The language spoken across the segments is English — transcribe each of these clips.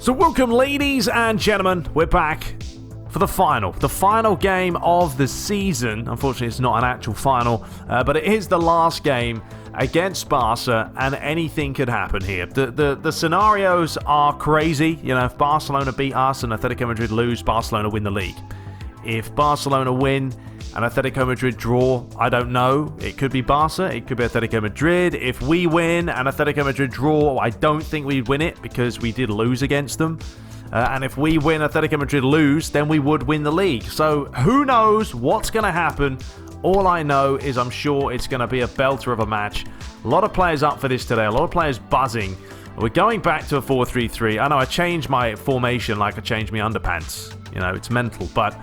So welcome, ladies and gentlemen. We're back for the final game of the season. Unfortunately, it's not an actual final, but it is the last game against Barca, and anything could happen here. The scenarios are crazy. You know, if Barcelona beat us and Atletico Madrid lose, Barcelona win the league. If Barcelona win and Atletico Madrid draw, I don't know. It could be Barca, it could be Atletico Madrid. If we win and Atletico Madrid draw, I don't think we'd win it because we did lose against them. And if we win, Atletico Madrid lose, then we would win the league. So who knows what's going to happen? All I know is I'm sure it's going to be a belter of a match. A lot of players up for this today, a lot of players buzzing. We're going back to a 4-3-3. I know I changed my formation like I changed my underpants. You know, it's mental, but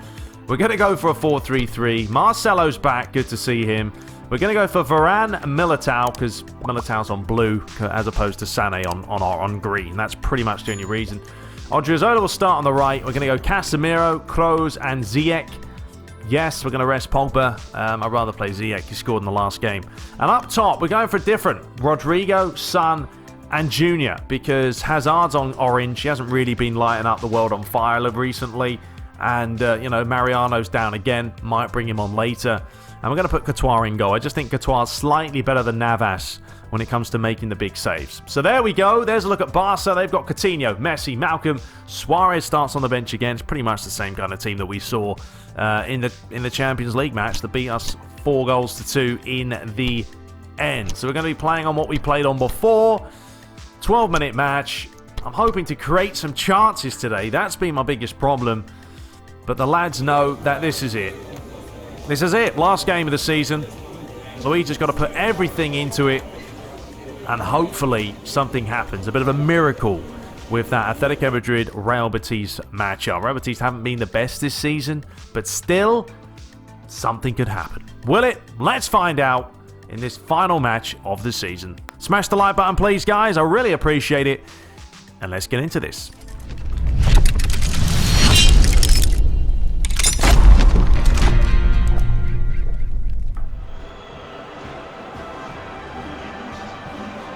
we're going to go for a 4-3-3. Marcelo's back. Good to see him. We're going to go for Varane and Militao because Militao's on blue as opposed to Sané on green. That's pretty much the only reason. Odriozola will start on the right. We're going to go Casemiro, Kroos, and Ziyech. Yes, we're going to rest Pogba. I'd rather play Ziyech. He scored in the last game. And up top, we're going for different. Rodrigo, Son, and Junior because Hazard's on orange. He hasn't really been lighting up the world on fire recently. And, Mariano's down again. Might bring him on later. And we're going to put Courtois in goal. I just think Courtois is slightly better than Navas when it comes to making the big saves. So there we go. There's a look at Barca. They've got Coutinho, Messi, Malcolm. Suarez starts on the bench again. It's pretty much the same kind of team that we saw in the Champions League match that beat us 4-2 in the end. So we're going to be playing on what we played on before. 12-minute match. I'm hoping to create some chances today. That's been my biggest problem. But the lads know that this is it. This is it. Last game of the season. Luigi's got to put everything into it. And hopefully something happens. A bit of a miracle with that Atletico Madrid-Real Betis matchup. Real Betis haven't been the best this season. But still, something could happen. Will it? Let's find out in this final match of the season. Smash the like button, please, guys. I really appreciate it. And let's get into this.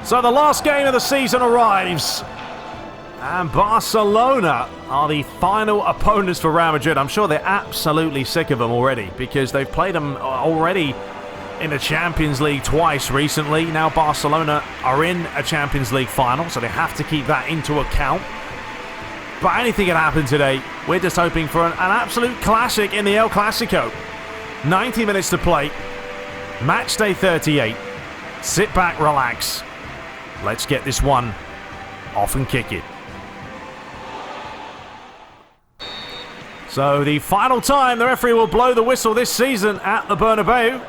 So the last game of the season arrives. And Barcelona are the final opponents for Real Madrid. I'm sure they're absolutely sick of them already because they've played them already in the Champions League twice recently. Now Barcelona are in a Champions League final, so they have to keep that into account. But anything can happen today. We're just hoping for an absolute classic in the El Clasico. 90 minutes to play. Match day 38. Sit back, relax. Let's get this one off and kick it. So the final time the referee will blow the whistle this season at the Bernabeu.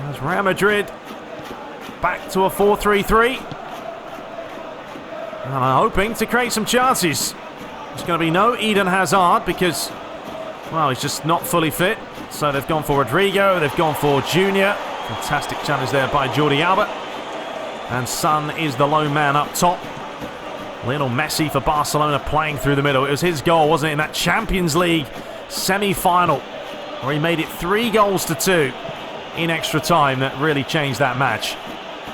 As Real Madrid back to a 4-3-3. And I'm hoping to create some chances. There's going to be no Eden Hazard because, well, he's just not fully fit. So they've gone for Rodrigo. They've gone for Junior. Fantastic challenge there by Jordi Alba. And Son is the lone man up top. Lionel Messi for Barcelona playing through the middle. It was his goal, wasn't it, in that Champions League semi-final where he made it 3-2 in extra time. That really changed that match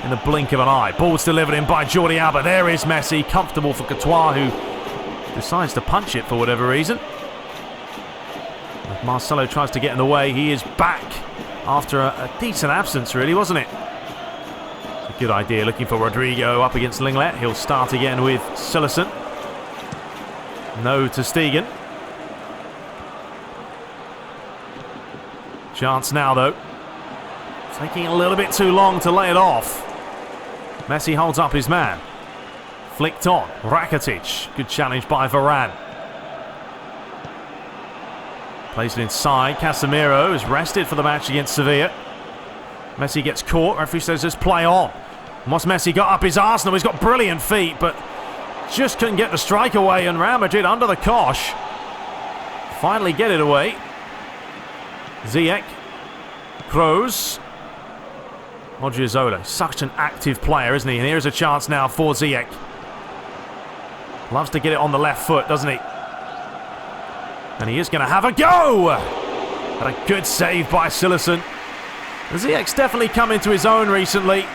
in the blink of an eye. Ball's delivered in by Jordi Alba. There is Messi, comfortable for Courtois, who decides to punch it for whatever reason. If Marcelo tries to get in the way, he is back after a decent absence, really, wasn't it? Good idea, looking for Rodrigo up against Linglet. He'll start again with Sillerson. No to Stegen. Chance now, though. Taking a little bit too long to lay it off. Messi holds up his man. Flicked on. Rakitic. Good challenge by Varane. Plays it inside. Casemiro is rested for the match against Sevilla. Messi gets caught. Referee says just play on. Once Messi got up his arsenal, he's got brilliant feet, but just couldn't get the strike away, and Real Madrid under the cosh. Finally get it away. Ziyech. Kroos. Odriozola. Such an active player, isn't he? And here's a chance now for Ziyech. Loves to get it on the left foot, doesn't he? And he is going to have a go! But a good save by Sillerson. Ziyech's definitely come into his own recently.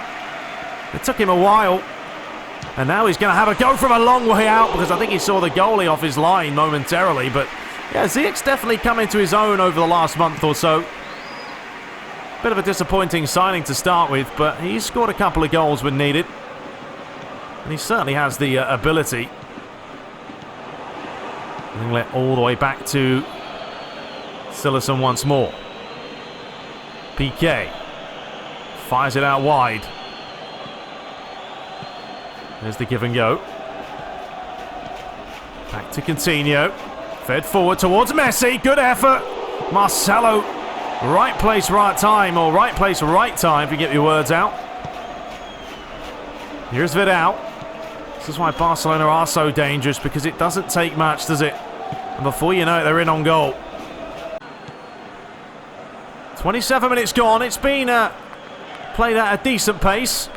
It took him a while, And now he's going to have a go from a long way out because I think he saw the goalie off his line momentarily. But yeah, Ziyech's definitely come into his own over the last month or so. Bit of a disappointing signing to start with, but he's scored a couple of goals when needed. And he certainly has the ability. Let all the way back to Cillessen once more. PK fires it out wide. There's the give and go. Back to Coutinho. Fed forward towards Messi. Good effort. Marcelo. Right place, right time. Or right place, right time, if you get your words out. Here's Vidal. This is why Barcelona are so dangerous, because it doesn't take much, does it? And before you know it, they're in on goal. 27 minutes gone. It's been played at a decent pace.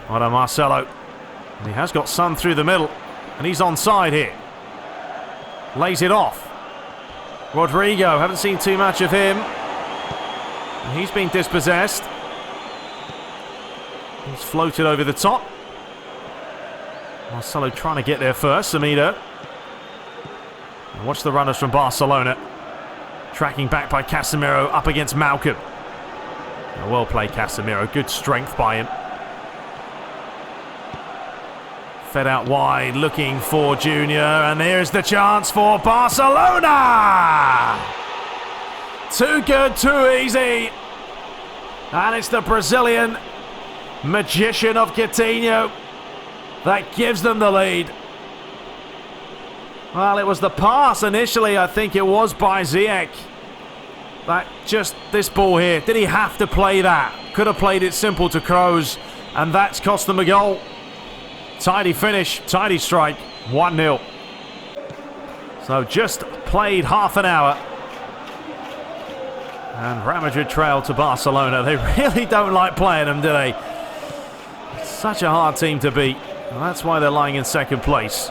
Well done, Marcelo. And he has got Son through the middle. And he's onside here. Lays it off. Rodrigo, haven't seen too much of him. And he's been dispossessed. He's floated over the top. Marcelo trying to get there first. Semedo. And watch the runners from Barcelona. Tracking back by Casemiro up against Malcolm. Well played, Casemiro. Good strength by him. Fed out wide, looking for Junior. And here's the chance for Barcelona! Too good, too easy. And it's the Brazilian magician of Coutinho that gives them the lead. Well, it was the pass initially, I think it was, by Ziyech. That just, this ball here, did he have to play that? Could have played it simple to Kroos, and that's cost them a goal. Tidy finish, tidy strike, 1-0. So just played half an hour. And Real Madrid trail to Barcelona. They really don't like playing them, do they? It's such a hard team to beat. And that's why they're lying in second place.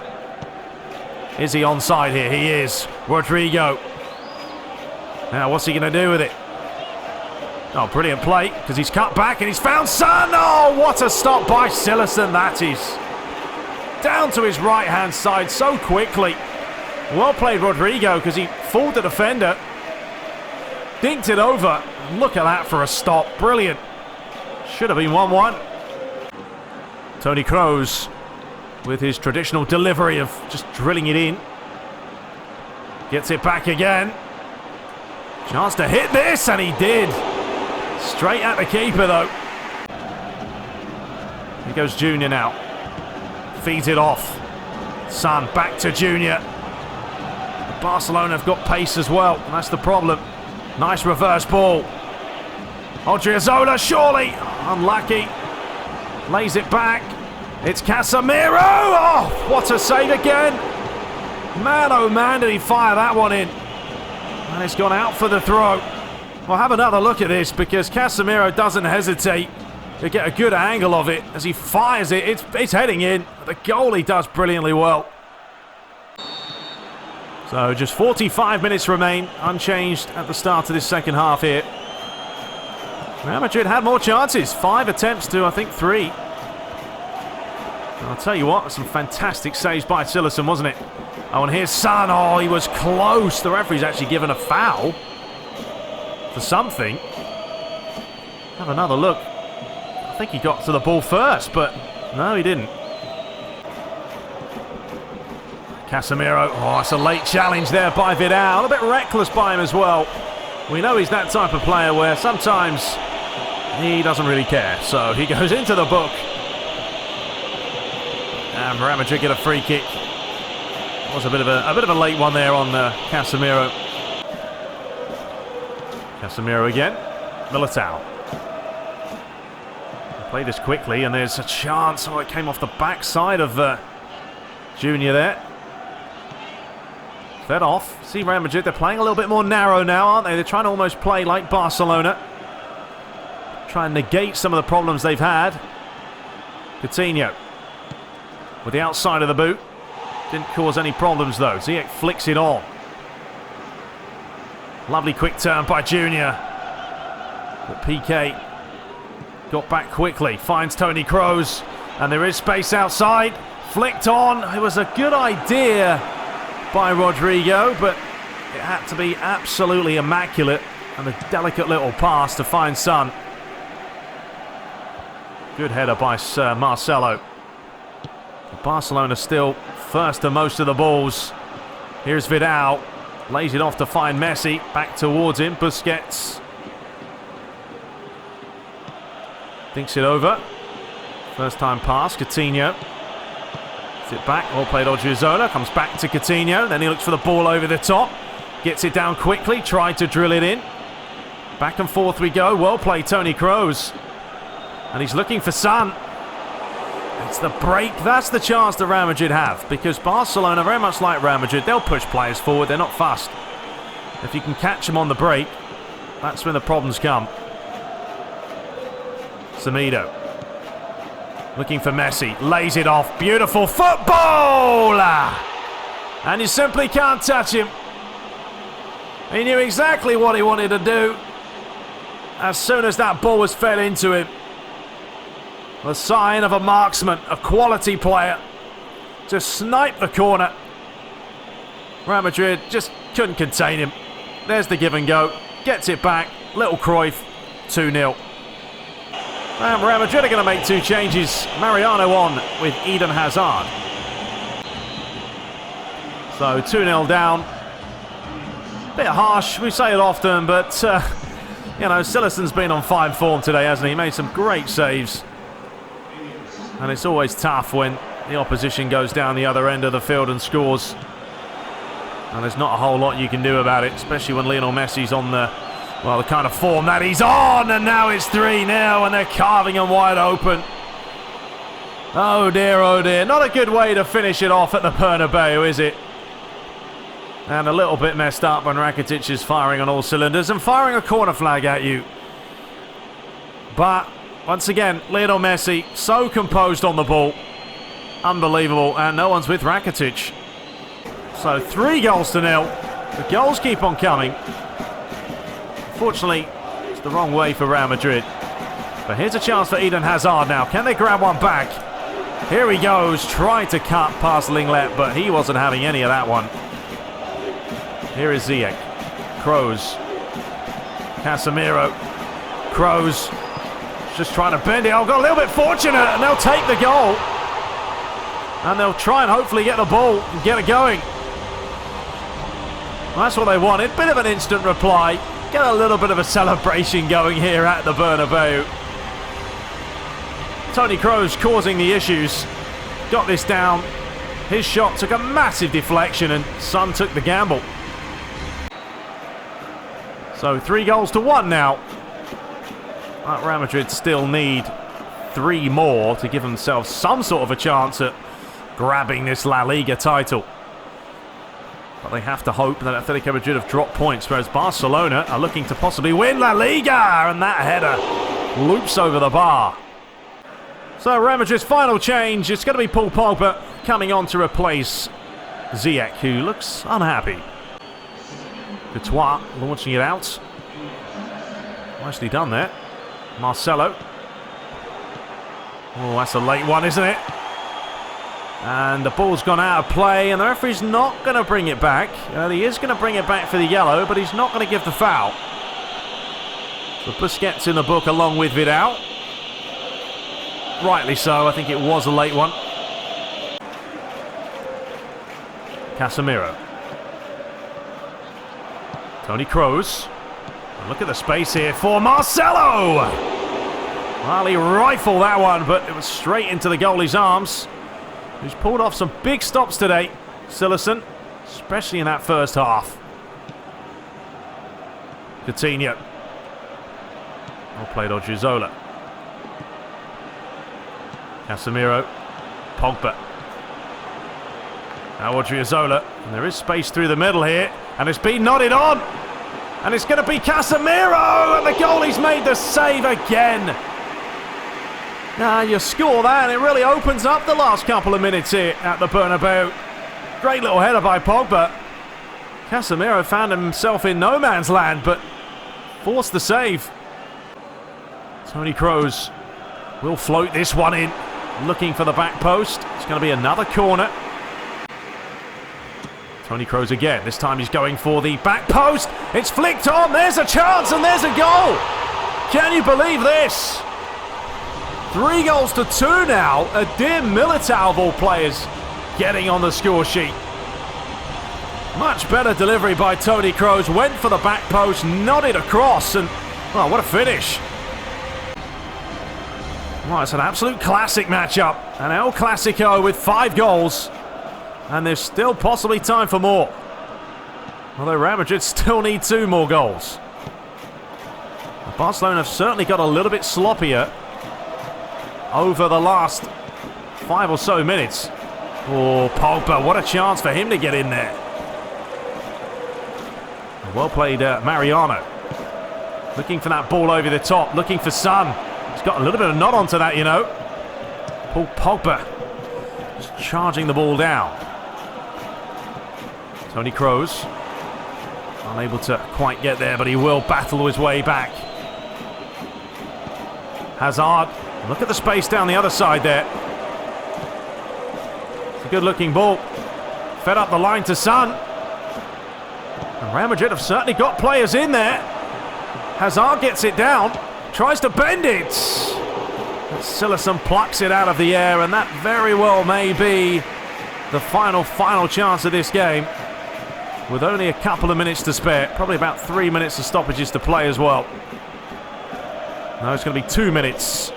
Is he onside here? He is. Rodrigo. Now, what's he going to do with it? Oh, brilliant play, because he's cut back and he's found Son. Oh, what a stop by Cillessen, that is. Down to his right-hand side so quickly. Well played, Rodrigo, because he fooled the defender. Dinked it over. Look at that for a stop. Brilliant. Should have been 1-1. Toni Kroos with his traditional delivery of just drilling it in. Gets it back again. Chance to hit this, and he did. Straight at the keeper, though. Here goes Junior now. Feeds it off. Son back to Junior. Barcelona have got pace as well, and that's the problem. Nice reverse ball. Odriozola, surely. Unlucky. Lays it back. It's Casemiro. Oh, what a save again. Man, oh man, did he fire that one in. And it's gone out for the throw. We'll have another look at this, because Casemiro doesn't hesitate to get a good angle of it. As he fires it, it's heading in. The goalie does brilliantly well. So just 45 minutes remain, unchanged at the start of this second half here. Real Madrid had more chances. 5 attempts to, I think, 3. I'll tell you what, some fantastic saves by Cillessen, wasn't it? Oh, and here's Son. Oh, he was close. The referee's actually given a foul for something. Have another look. I think he got to the ball first, but no, he didn't. Casemiro. Oh, it's a late challenge there by Vidal. A bit reckless by him as well. We know he's that type of player where sometimes he doesn't really care. So he goes into the book. And Real Madrid get a free kick. It was a bit of a late one there on Casemiro. Casemiro again. Militao. Play this quickly, and there's a chance. Oh, it came off the backside of Junior there. Fed off. See Real Madrid, they're playing a little bit more narrow now, aren't they? They're trying to almost play like Barcelona. Try and negate some of the problems they've had. Coutinho with the outside of the boot. Didn't cause any problems though. Ziyech flicks it on. Lovely quick turn by Junior. But PK Got back quickly, finds Toni Kroos, and there is space outside. Flicked on. It was a good idea by Rodrigo, but it had to be absolutely immaculate, and a delicate little pass to find Son. Good header by Marcelo. Barcelona still first to most of the balls. Here's Vidal. Lays it off to find Messi. Back towards him. Busquets. Thinks it over. First time pass. Coutinho. Gets it back. Well played Odriozola. Comes back to Coutinho. Then he looks for the ball over the top. Gets it down quickly. Tried to drill it in. Back and forth we go. Well played Toni Kroos. And he's looking for Son. It's the break. That's the chance that Real Madrid have. Because Barcelona, very much like Real Madrid, they'll push players forward. They're not fast. If you can catch them on the break, that's when the problems come. Semedo. Looking for Messi. Lays it off. Beautiful football! And you simply can't touch him. He knew exactly what he wanted to do. As soon as that ball was fed into him. The sign of a marksman, a quality player. Just sniped the corner. Real Madrid just couldn't contain him. There's the give and go. Gets it back. Little Cruyff. 2-0. And Real Madrid are going to make two changes. Mariano on with Eden Hazard. So 2-0 down. Bit harsh, we say it often, but you know, Sillison's been on fine form today, hasn't he? He made some great saves. And it's always tough when the opposition goes down the other end of the field and scores. And there's not a whole lot you can do about it, especially when Lionel Messi's on the kind of form that he's on. And now it's 3-0 and they're carving him wide open. Oh dear, not a good way to finish it off at the Bernabeu, is it? And a little bit messed up when Rakitic is firing on all cylinders and firing a corner flag at you. But once again, Lionel Messi, so composed on the ball. Unbelievable, and no one's with Rakitic. So 3-0. The goals keep on coming. Unfortunately, it's the wrong way for Real Madrid. But here's a chance for Eden Hazard now. Can they grab one back? Here he goes, trying to cut past Linglet, but he wasn't having any of that one. Here is Ziyech. Kroos. Casemiro. Kroos. Just trying to bend it. Oh, got a little bit fortunate, and they'll take the goal. And they'll try and hopefully get the ball and get it going. Well, that's what they wanted. Bit of an instant reply. Get a little bit of a celebration going here at the Bernabeu. Toni Kroos causing the issues. Got this down. His shot took a massive deflection, and Son took the gamble. So 3-1 now. Real Madrid still need 3 more to give themselves some sort of a chance at grabbing this La Liga title. But they have to hope that Atletico Madrid have dropped points, whereas Barcelona are looking to possibly win La Liga. And that header loops over the bar. So Real Madrid's final change, it's going to be Paul Pogba coming on to replace Ziyech, who looks unhappy. Courtois launching it out. Nicely done there. Marcelo. Oh, that's a late one, isn't it? And the ball's gone out of play, and the referee's not going to bring it back. He is going to bring it back for the yellow, but he's not going to give the foul. So Busquets in the book along with Vidal. Rightly so, I think it was a late one. Casemiro. Toni Kroos. Look at the space here for Marcelo! Well, he rifled that one, but it was straight into the goalie's arms. Who's pulled off some big stops today, Sillison, especially in that first half. Coutinho. Well played Odriozola. Casemiro. Pogba. Now Odriozola. And there is space through the middle here. And it's been nodded on. And it's going to be Casemiro. And the goalie's made the save again. Now you score that and it really opens up the last couple of minutes here at the Bernabeu. Great little header by Pogba. Casemiro found himself in no man's land, but forced the save. Toni Kroos We'll float this one in. Looking for the back post. It's going to be another corner. Toni Kroos again. This time he's going for the back post. It's flicked on. There's a chance and there's a goal. Can you believe this? 3 goals to 2 now. Eder Militao of all players getting on the score sheet. Much better delivery by Toni Kroos. Went for the back post, nodded across, and oh, what a finish. Well, it's an absolute classic matchup. An El Clasico with 5 goals. And there's still possibly time for more. Although Real Madrid still need 2 more goals. Barcelona have certainly got a little bit sloppier over the last 5 or so minutes. Oh, Pogba, what a chance for him to get in there. Well played, Mariano. Looking for that ball over the top, looking for Son. He's got a little bit of nod onto that, you know. Paul Pogba just charging the ball down. Toni Kroos unable to quite get there, but he will battle his way back. Hazard, look at the space down the other side there. It's a good looking ball. Fed up the line to Son. And Real Madrid have certainly got players in there. Hazard gets it down, tries to bend it. Silasson plucks it out of the air, and that very well may be the final chance of this game. With only a couple of minutes to spare, probably about 3 minutes of stoppages to play as well. No, it's going to be 2 minutes.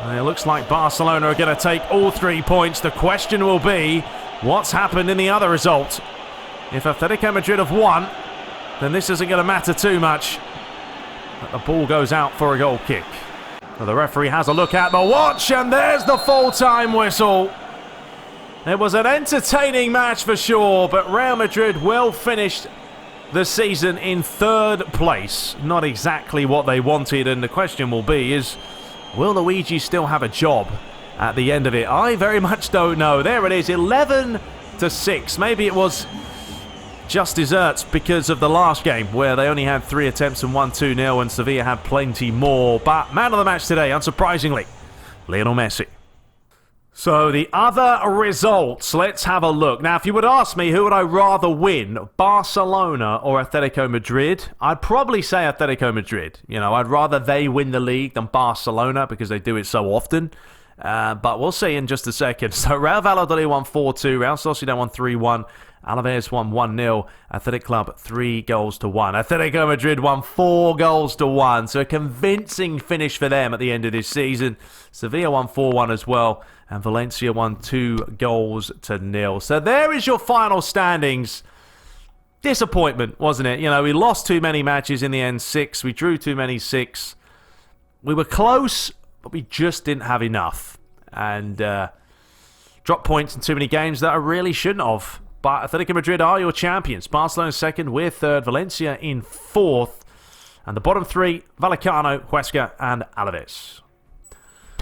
And it looks like Barcelona are going to take all 3 points. The question will be, what's happened in the other result? If Atletico Madrid have won, then this isn't going to matter too much. But the ball goes out for a goal kick. So the referee has a look at the watch, and there's the full-time whistle. It was an entertaining match for sure, but Real Madrid will finish the season in 3rd place. Not exactly what they wanted, and the question will be is, will Luigi still have a job at the end of it? I very much don't know. There it is, 11-6. Maybe it was just desserts because of the last game where they only had 3 attempts and won 2-0, and Sevilla had plenty more. But man of the match today, unsurprisingly, Lionel Messi. So the other results, let's have a look. Now, if you would ask me who would I rather win, Barcelona or Atletico Madrid, I'd probably say Atletico Madrid. You know, I'd rather they win the league than Barcelona because they do it so often. But we'll see in just a second. So Real Valladolid won 4-2, Real Sociedad won 3-1, Alaves won 1-0, Athletic Club 3-1. Atletico Madrid won 4-1. So a convincing finish for them at the end of this season. Sevilla won 4-1 as well, and Valencia won 2-0. So there is your final standings. Disappointment, wasn't it? You know, we lost too many matches in the end, 6. We drew too many, 6. We were close, but we just didn't have enough. And dropped points in too many games that I really shouldn't have. But Atletico Madrid are your champions. Barcelona 2nd, we're 3rd, Valencia in 4th. And the bottom 3, Vallecano, Huesca and Alaves.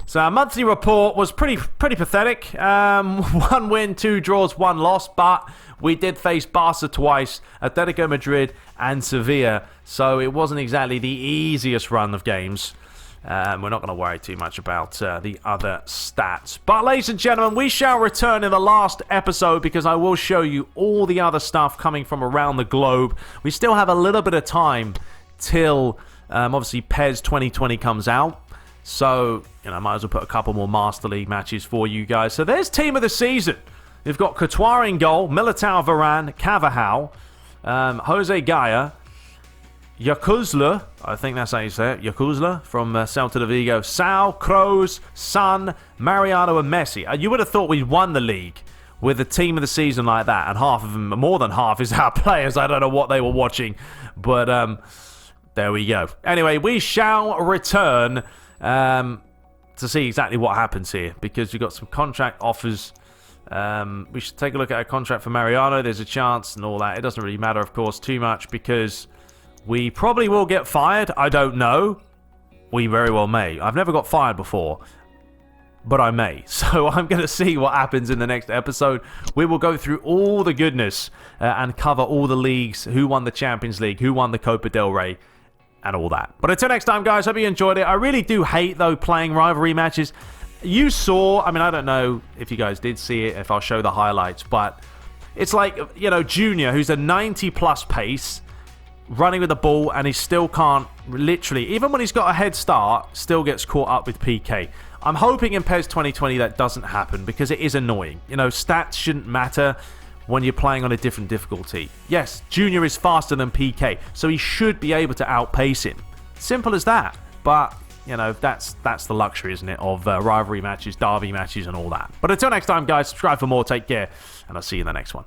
So our monthly report was pretty pathetic. 1 win, 2 draws, 1 loss. But we did face Barca twice, Atletico Madrid and Sevilla. So it wasn't exactly the easiest run of games. We're not going to worry too much about the other stats. But ladies and gentlemen, we shall return in the last episode because I will show you all the other stuff coming from around the globe. We still have a little bit of time till obviously PES 2020 comes out. So, you know, I might as well put a couple more Master League matches for you guys. So there's Team of the Season. We've got Courtois in goal, Militao, Varane, Carvajal, Jose Gaya, Yakuzla, I think that's how you say it, Yakuzla from Celta de Vigo, Sal, Kroos, Son, Mariano and Messi. You would have thought we'd won the league with a Team of the Season like that, and half of them, more than half, is our players. I don't know what they were watching, but there we go. Anyway, we shall return to see exactly what happens here, because we've got some contract offers. We should take a look at a contract for Mariano. There's a chance and all that. It doesn't really matter, of course, too much, because we probably will get fired. I don't know. We very well may. I've never got fired before, but I may. So I'm going to see what happens in the next episode. We will go through all the goodness and cover all the leagues, who won the Champions League, who won the Copa del Rey, and all that. But until next time, guys, hope you enjoyed it. I really do hate, though, playing rivalry matches. You saw, I mean, I don't know if you guys did see it, if I'll show the highlights, but it's like, you know, Junior, who's a 90-plus pace, running with the ball, and he still can't, literally, even when he's got a head start, still gets caught up with PK. I'm hoping in PES 2020 that doesn't happen, because it is annoying. You know, stats shouldn't matter when you're playing on a different difficulty. Yes, Junior is faster than PK, so he should be able to outpace him. Simple as that. But, you know, that's the luxury, isn't it, of rivalry matches, derby matches, and all that. But until next time, guys, subscribe for more, take care, and I'll see you in the next one.